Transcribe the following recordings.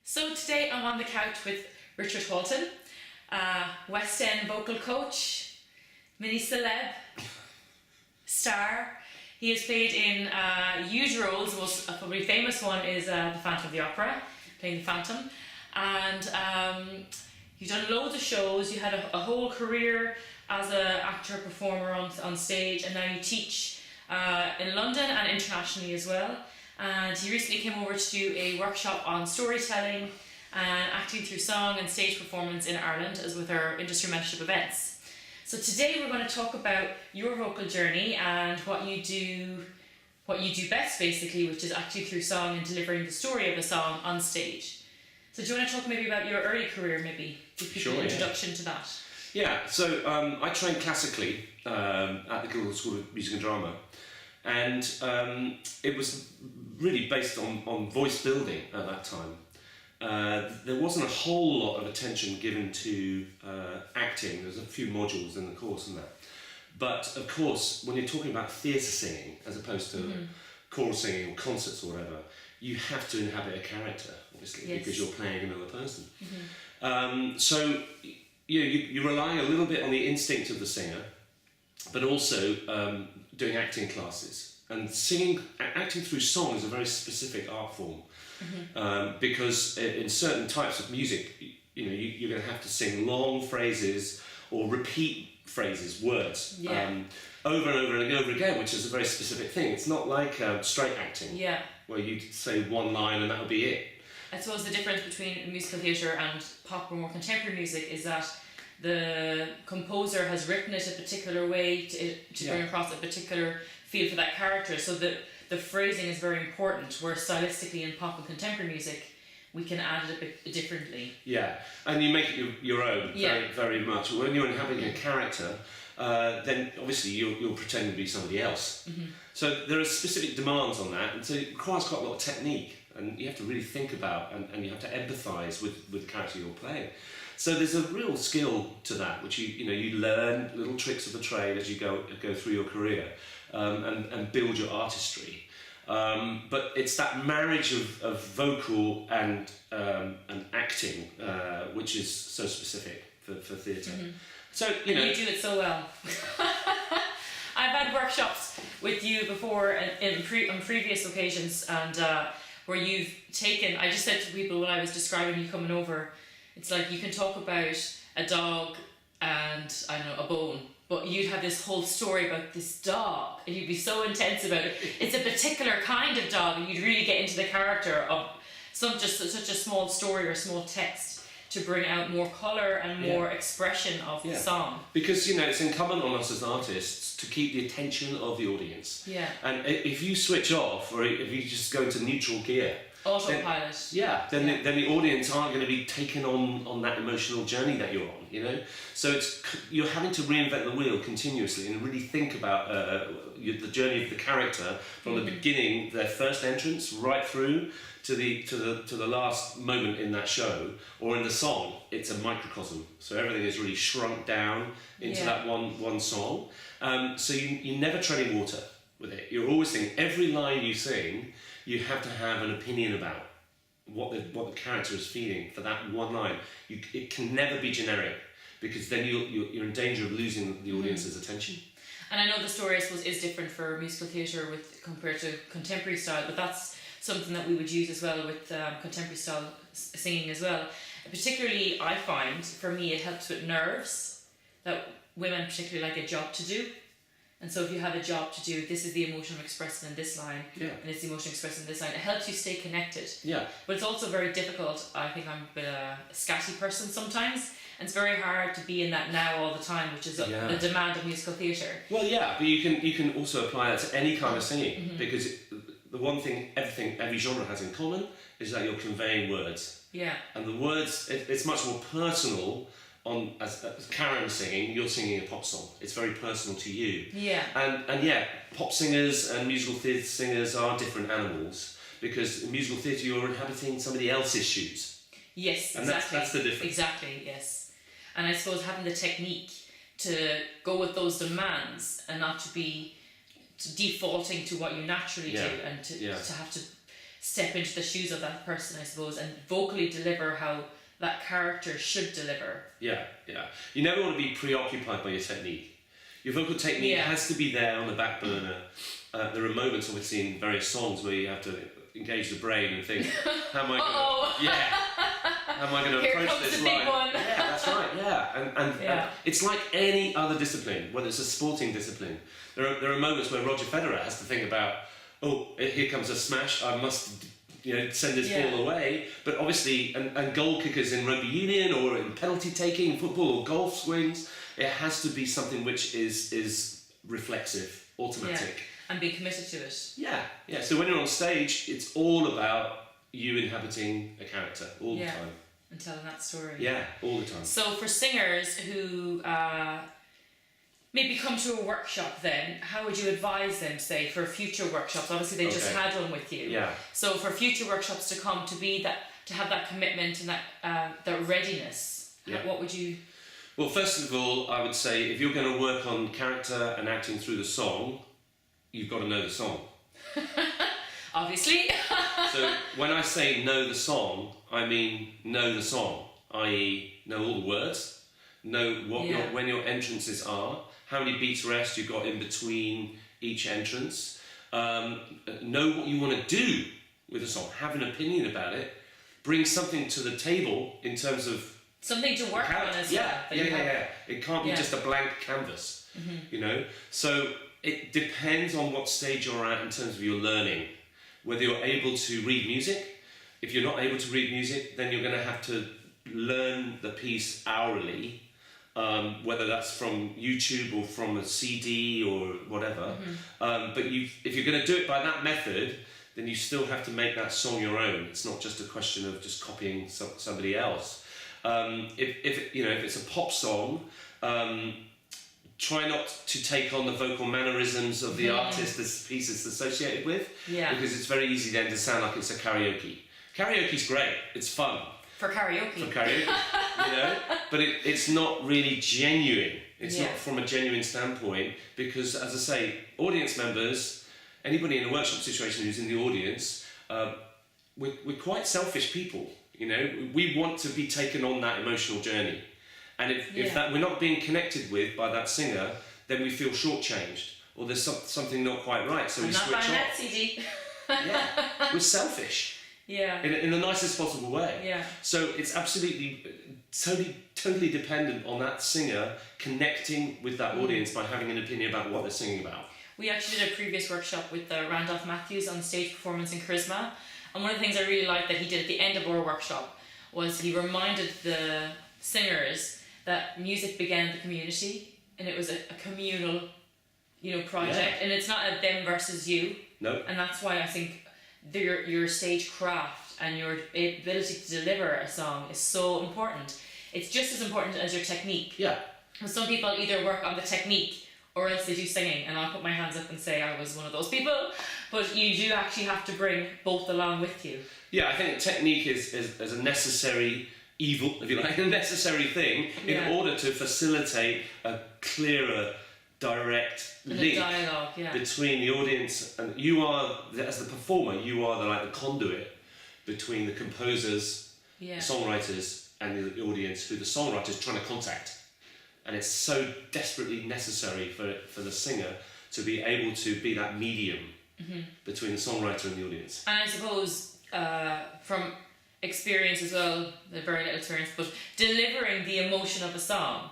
So today I'm on the couch with Richard Halton, West End vocal coach, mini celeb, star. He has played in huge roles. The most probably famous one is the Phantom of the Opera, playing the Phantom. And you've done loads of shows. You had a whole career as an actor, performer on stage, and now you teach in London and internationally as well. And he recently came over to do a workshop on storytelling and acting through song and stage performance in Ireland, as with our industry mentorship events. So today we're going to talk about your vocal journey and what you do best, basically, which is acting through song and delivering the story of a song on stage. So do you want to talk maybe about your early career, maybe? Give people an introduction to that. Yeah, so I trained classically at the Guildhall School of Music and Drama, and it was really based on voice building at that time. There wasn't a whole lot of attention given to acting. There's a few modules in the course and that. But of course, when you're talking about theatre singing as opposed to choral singing or concerts or whatever, you have to inhabit a character, obviously, because you're playing another person. So you rely a little bit on the instinct of the singer, but also doing acting classes. And acting through song is a very specific art form, because in certain types of music, you're going to have to sing long phrases or repeat phrases, words, over and over and over again, which is a very specific thing. It's not like straight acting, where you say one line and that'll be it. I suppose the difference between musical theatre and pop or more contemporary music is that the composer has written it a particular way to bring across a particular feel for that character, so that the phrasing is very important, where stylistically in pop and contemporary music we can add it a bit differently. Yeah, and you make it your own, very, very much. When you're inhabiting a character, then obviously you're pretending to be somebody else. So there are specific demands on that, and so it requires quite a lot of technique, and you have to really think about and you have to empathise with the character you're playing. So there's a real skill to that, which you learn little tricks of the trade as you go through your career, and build your artistry. But it's that marriage of vocal and acting, which is so specific for theatre. So you do it so well. I've had workshops with you before on previous occasions, and where you've taken. I just said to people when I was describing you coming over, it's like you can talk about a dog and, I don't know, a bone, but you'd have this whole story about this dog, and you'd be so intense about it. It's a particular kind of dog, and you'd really get into the character of such a small story or small text to bring out more colour and more expression of the song. Because, it's incumbent on us as artists to keep the attention of the audience. Yeah. And if you switch off, or if you just go into neutral gear, autopilot. Then the audience aren't going to be taken on that emotional journey that you're on, So you're having to reinvent the wheel continuously and really think about the journey of the character from the beginning, their first entrance, right through to the last moment in that show or in the song. It's a microcosm, so everything is really shrunk down into that one song. So you're never treading water with it. You're always thinking every line you sing, you have to have an opinion about what the character is feeling for that one line. It can never be generic, because then you're in danger of losing the audience's attention. And I know the story, I suppose, is different for musical theatre compared to contemporary style, but that's something that we would use as well with contemporary style singing as well. Particularly, I find, for me, it helps with nerves, that women particularly like a job to do. And so if you have a job to do, this is the emotion I'm expressing in this line, and it's the emotion expressed in this line. It helps you stay connected. Yeah. But it's also very difficult. I think I'm a bit a scatty person sometimes, and it's very hard to be in that now all the time, which is the demand of musical theatre. Well, yeah, but you can also apply that to any kind of singing, because the one thing every genre has in common is that you're conveying words. Yeah. And the words, it's much more personal. As Karen singing, you're singing a pop song. It's very personal to you. Yeah. And pop singers and musical theatre singers are different animals, because in musical theatre you're inhabiting somebody else's shoes. Yes, and exactly. That's the difference. Exactly, yes. And I suppose having the technique to go with those demands and not to be defaulting to what you naturally do, and to have to step into the shoes of that person, I suppose, and vocally deliver how that character should deliver. Yeah. You never want to be preoccupied by your technique. Your vocal technique has to be there on the back burner. There are moments, obviously, in various songs where you have to engage the brain and think, how am I going to approach this line? Yeah, that's right. Yeah, and it's like any other discipline, whether it's a sporting discipline. There are moments where Roger Federer has to think about, oh, here comes a smash. I must, send this ball away. But obviously, and goal kickers in rugby union or in penalty taking, football or golf swings, it has to be something which is reflexive, automatic. And be committed to it. Yeah. So when you're on stage, it's all about you inhabiting a character all the time. And telling that story. Yeah, all the time. So for singers who maybe come to a workshop then, how would you advise them, say, for future workshops? Obviously they just had one with you. Yeah. So for future workshops to come, to have that commitment and that readiness, what would you... Well, first of all, I would say if you're going to work on character and acting through the song, you've got to know the song. Obviously. So when I say know the song, I mean know the song, i.e. know all the words, know when your entrances are, how many beats rest you've got in between each entrance, know what you want to do with the song, have an opinion about it, bring something to the table in terms of something to work on as well. Yeah. It can't be just a blank canvas, So it depends on what stage you're at in terms of your learning. Whether you're able to read music. If you're not able to read music, then you're going to have to learn the piece hourly, whether that's from YouTube or from a CD or whatever. But if you're going to do it by that method, then you still have to make that song your own. It's not just a question of just copying somebody else. If it's a pop song, try not to take on the vocal mannerisms of the artist this piece is associated with, because it's very easy then to sound like it's a karaoke. Karaoke's great, it's fun. For karaoke, but it's not really genuine. It's not from a genuine standpoint, because, as I say, audience members, anybody in a workshop situation who's in the audience, we're quite selfish people. We want to be taken on that emotional journey. And if that we're not being connected with by that singer, then we feel shortchanged, or there's something not quite right. So we switch off. That CD. We're selfish. Yeah. In the nicest possible way. Yeah. So it's absolutely, totally dependent on that singer connecting with that audience by having an opinion about what they're singing about. We actually did a previous workshop with Randolph Matthews on stage performance and charisma, and one of the things I really liked that he did at the end of our workshop was he reminded the singers that music began the community, and it was a communal, project, and it's not a them versus you. No. And that's why I think your stage craft and your ability to deliver a song is so important. It's just as important as your technique. Yeah. Some people either work on the technique or else they do singing, and I'll put my hands up and say I was one of those people. But you do actually have to bring both along with you. Yeah, I think technique is a necessary evil, if you like, a necessary thing in order to facilitate a clearer, direct link between the audience and you are, as the performer, you are the conduit between the composers, songwriters, and the audience who the songwriter is trying to contact. And it's so desperately necessary for the singer to be able to be that medium between the songwriter and the audience. And I suppose from experience as well, the very little experience, but delivering the emotion of a song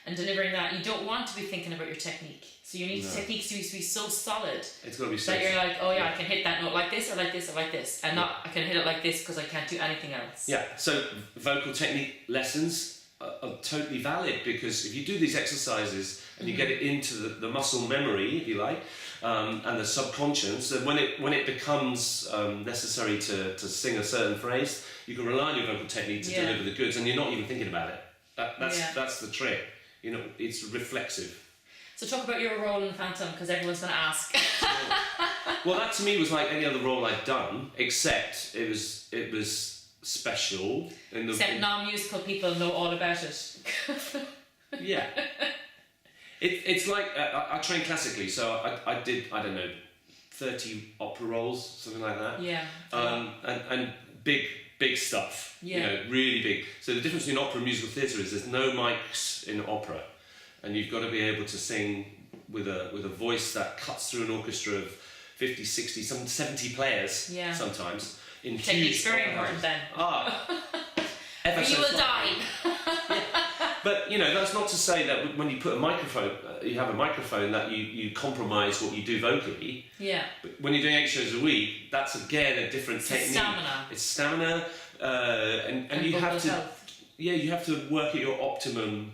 and delivering that, you don't want to be thinking about your technique. So you need techniques to be so solid. It's got to be so that you're like, oh yeah, I can hit that note like this or like this or like this, and not I can hit it like this because I can't do anything else. Yeah. So vocal technique lessons are totally valid, because if you do these exercises and you get it into the muscle memory, if you like, and the subconscious, and when it becomes necessary to sing a certain phrase, you can rely on your vocal technique to deliver the goods, and you're not even thinking about it. That's the trick. It's reflexive. So talk about your role in Phantom, because everyone's going to ask. Well, that to me was like any other role I'd done, except it was special. Except non-musical people know all about it. Yeah. It's like, I trained classically, so I did, I don't know, 30 opera rolls, something like that. Yeah. And big stuff. Yeah. You know, really big. So the difference between opera and musical theatre is there's no mics in opera, and you've got to be able to sing with a voice that cuts through an orchestra of 50, 60, some 70 players. Yeah. Sometimes in Technique's huge very opera important then. ever Or so you will slightly. die. But you know, that's not to say that when you put a microphone, you have a microphone that you compromise what you do vocally. Yeah. But when you're doing 8 shows a week, that's again a different technique. Stamina. It's stamina, and you have to. Health. Yeah, you have to work at your optimum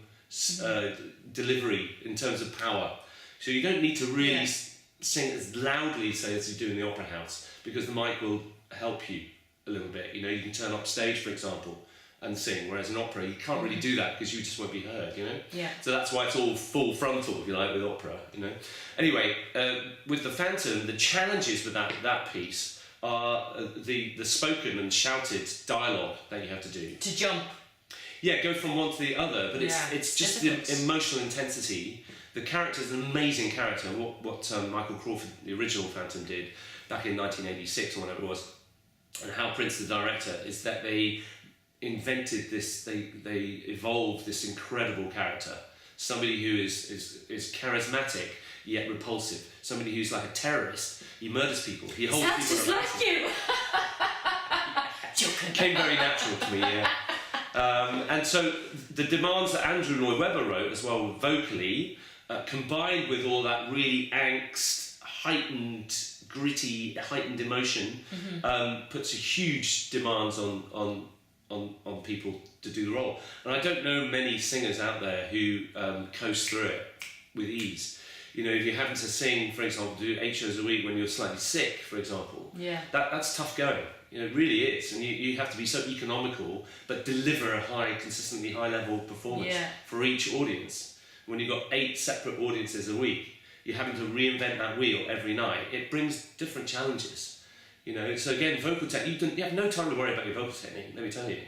delivery in terms of power. So you don't need to really sing as loudly, say, as you do in the opera house, because the mic will help you a little bit. You know, you can turn up stage, for example, and sing, whereas in opera you can't really do that because you just won't be heard, you know? Yeah. So that's why it's all full frontal, if you like, with opera, you know? Anyway, with the Phantom, the challenges with that piece are the spoken and shouted dialogue that you have to do. To jump. Yeah, go from one to the other, but Yeah, it's just difficult. the emotional intensity. The character's an amazing character. What Michael Crawford, the original Phantom, did back in 1986 or whatever it was, and Hal Prince, the director, is that they invented this. They evolved this incredible character. Somebody who is charismatic yet repulsive. Somebody who's like a terrorist. He murders people. He holds Sounds people just like you. Joking. Came very natural to me, yeah. And so the demands that Andrew Lloyd Webber wrote as well vocally, combined with all that really angst, heightened emotion, puts a huge demands on people to do the role. And I don't know many singers out there who coast through it with ease. You know, if you're having to sing, for example, do 8 shows a week when you're slightly sick, for example, that's tough going. You know, it really is. And you have to be so economical, but deliver a consistently high level performance for each audience. When you've got 8 separate audiences a week, you're having to reinvent that wheel every night. It brings different challenges. You know, so again, vocal technique, you have no time to worry about your vocal technique, let me tell you.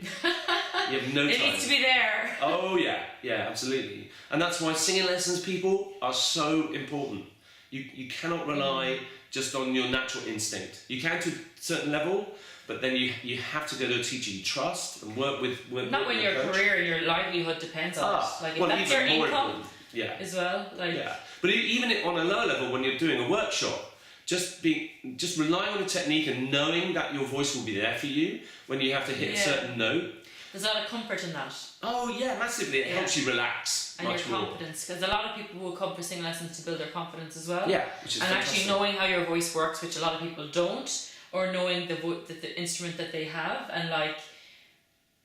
You have no time. It needs to be there. Oh yeah, absolutely. And that's why singing lessons, people, are so important. You cannot rely just on your natural instinct. You can to a certain level, but then you have to go to a teacher you trust and work with Not when your coach. career and your livelihood depends on it. Like if that's your income as well. Like But even on a lower level, when you're doing a workshop, just relying on the technique and knowing that your voice will be there for you when you have to hit a certain note. There's a lot of comfort in that. Oh yeah, massively. It helps you relax and much your more. confidence, because a lot of people will come for singing lessons to build their confidence as well. Yeah, which is and fantastic. actually knowing how your voice works, which a lot of people don't, or knowing the instrument that they have and like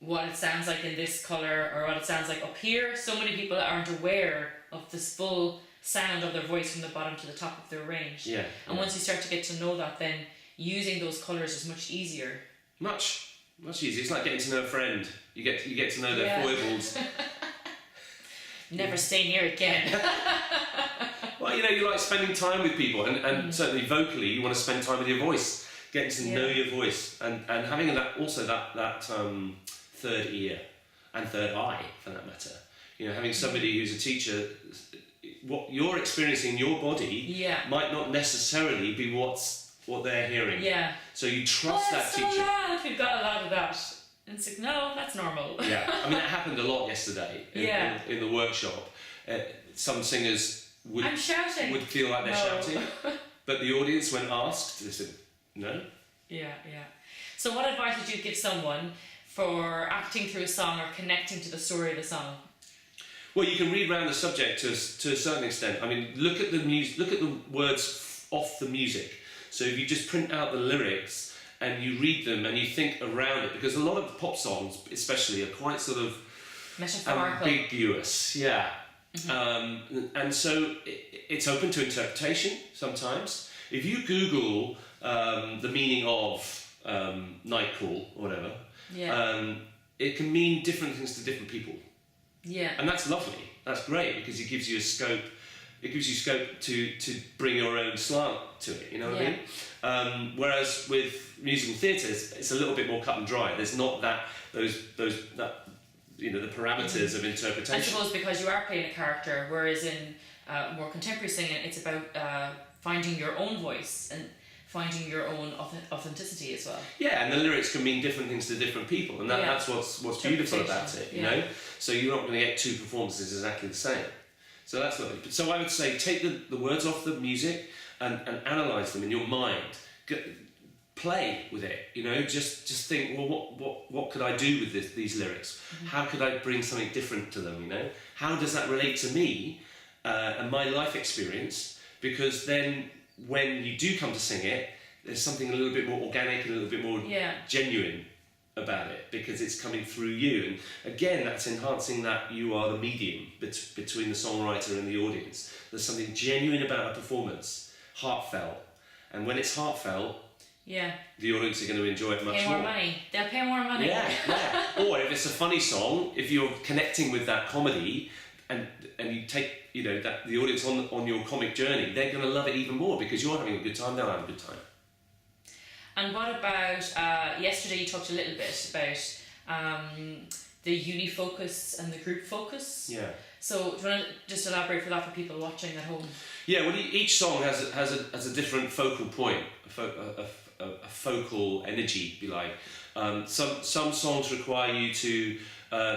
what it sounds like in this colour or what it sounds like up here. So many people aren't aware of this full sound of their voice from the bottom to the top of their range. Yeah. And once you start to get to know that, then using those colours is much easier. Much easier. It's like getting to know a friend. You get to know their foibles. Never stay near again. Well, you know, you like spending time with people, and certainly vocally, you want to spend time with your voice, getting to know your voice, and having that third ear and third eye, for that matter. You know, having somebody who's a teacher, what you're experiencing in your body might not necessarily be what they're hearing. Yeah. So you trust that so teacher. Loud. We've got a lot of that. And it's like, no, that's normal. Yeah, I mean, that happened a lot yesterday in the workshop. Some singers would feel like they're shouting, but the audience, when asked, they said, no. Yeah. So what advice would you give someone for acting through a song or connecting to the story of the song? Well, you can read around the subject to a certain extent. I mean, look at the music, look at the words off the music. So if you just print out the lyrics and you read them and you think around it, because a lot of pop songs, especially, are quite sort of metaphorical, ambiguous. Yeah. And so it's open to interpretation sometimes. If you Google the meaning of night call or whatever, it can mean different things to different people. Yeah. And that's lovely. That's great because it gives you a scope. It gives you scope to bring your own slant to it. You know what I mean? Whereas with musical theatre, it's a little bit more cut and dry. There's not those the parameters of interpretation. I suppose because you are playing a character, whereas in more contemporary singing, it's about finding your own voice, and finding your own authenticity as well. Yeah, and the lyrics can mean different things to different people, and that's what's beautiful about it, you know? So you're not going to get two performances exactly the same. So that's lovely. So I would say take the words off the music and analyse them in your mind. Play with it, you know, just think, well, what could I do with these lyrics? Mm-hmm. How could I bring something different to them, you know? How does that relate to me and my life experience? Because then when you do come to sing it, there's something a little bit more organic and a little bit more genuine about it, because it's coming through you. And again, that's enhancing that you are the medium between the songwriter and the audience. There's something genuine about a performance, heartfelt. And when it's heartfelt, the audience are going to enjoy it much more. Pay more money. They'll pay more money. Yeah. Or if it's a funny song, if you're connecting with that comedy and you take, you know, that the audience on your comic journey, they're going to love it even more because you're having a good time, they'll have a good time. And what about, yesterday you talked a little bit about the uni focus and the group focus. Yeah. So do you want to just elaborate for that for people watching at home? Yeah, well, each song has a different focal point, a focal energy, if you like. Some songs require you to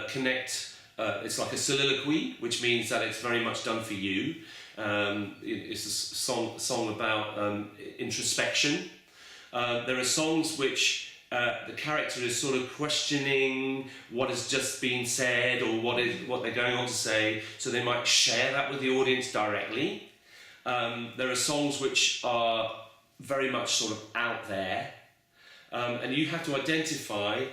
connect. It's like a soliloquy, which means that it's very much done for you. It's a song about introspection. There are songs which the character is sort of questioning what has just been said or what they're going on to say, so they might share that with the audience directly. There are songs which are very much sort of out there, and you have to identify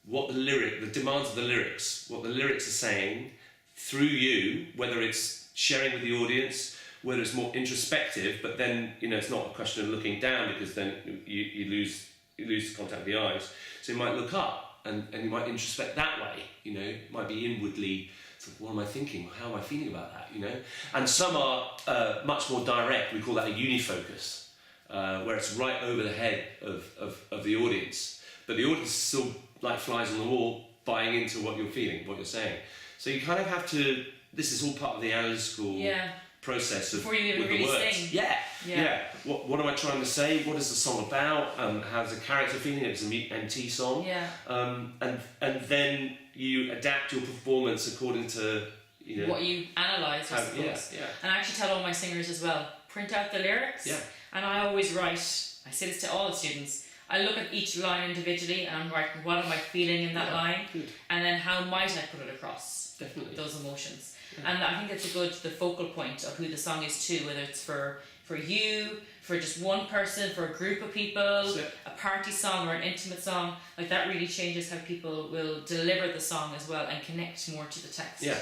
what the demands of the lyrics, what the lyrics are saying through you, whether it's sharing with the audience, whether it's more introspective, but then, you know, it's not a question of looking down, because then you lose contact with the eyes. So you might look up and you might introspect that way, you know, it might be inwardly, sort of, what am I thinking? How am I feeling about that, you know? And some are much more direct. We call that a unifocus, where it's right over the head of the audience. But the audience is still like flies on the wall, buying into what you're feeling, what you're saying. So you kind of have to, this is all part of the analytical process of before you even with really the words. sing. Yeah. What am I trying to say? What is the song about? How's the character feeling? It's an MT song. And then you adapt your performance according to, you know, what you analyse, I suppose. And I actually tell all my singers as well, print out the lyrics. And I always write, I say this to all the students, I look at each line individually and I'm writing what am I feeling in that line, and then how might I put it across those emotions. And I think it's the focal point of who the song is to, whether it's for you, for just one person, for a group of people, a party song or an intimate song. Like, that really changes how people will deliver the song as well and connect more to the text. Yeah,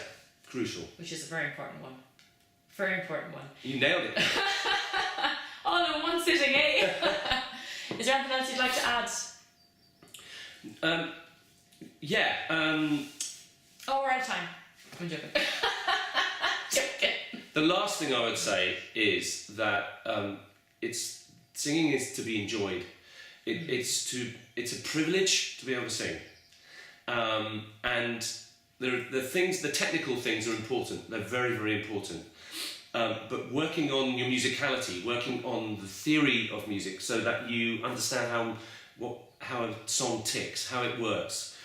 crucial. Which is a very important one. Very important one. You nailed it. All in one sitting, eh? Is there anything else you'd like to add? Oh, we're out of time. I'm joking. The last thing I would say is that singing is to be enjoyed. It's a privilege to be able to sing, and the technical things are important. They're very, very important. But working on your musicality, working on the theory of music, so that you understand how a song ticks, how it works.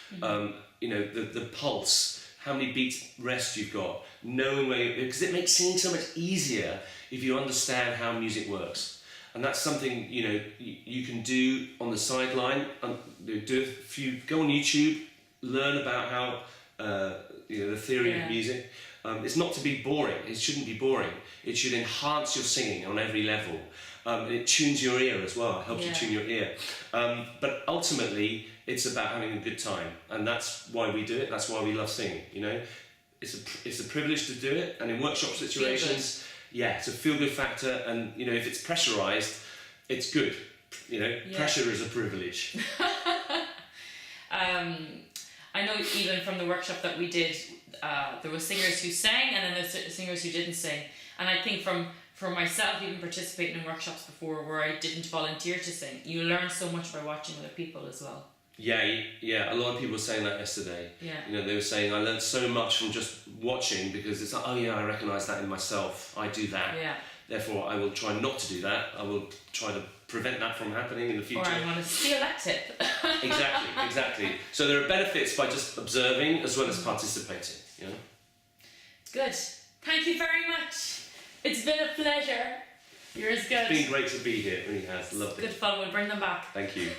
You know, the pulse, how many beats rest you've got, knowing where, because it makes singing so much easier if you understand how music works. And that's something, you know, you can do on the sideline. If you go on YouTube, learn about how you know, the theory of music. It's not to be boring. It shouldn't be boring. It should enhance your singing on every level. And it tunes your ear as well. It helps you tune your ear. But ultimately, it's about having a good time, and that's why we do it. That's why we love singing. You know, it's a privilege to do it, and in workshop situations, it's a feel-good factor. And you know, if it's pressurized, it's good. You know, pressure is a privilege. I know even from the workshop that we did, there were singers who sang and then there's singers who didn't sing. And I think for myself, even participating in workshops before where I didn't volunteer to sing, you learn so much by watching other people as well. Yeah. A lot of people were saying that yesterday. You know, they were saying, I learned so much from just watching, because it's like, oh yeah, I recognise that in myself. I do that. Therefore, I will try not to do that. I will try to prevent that from happening in the future. Or I'm going to steal that tip. Exactly. So there are benefits by just observing as well as participating. You know? Good. Thank you very much. It's been a pleasure. You're as good. It's been great to be here. It really has. Lovely. Good fun. We'll bring them back. Thank you.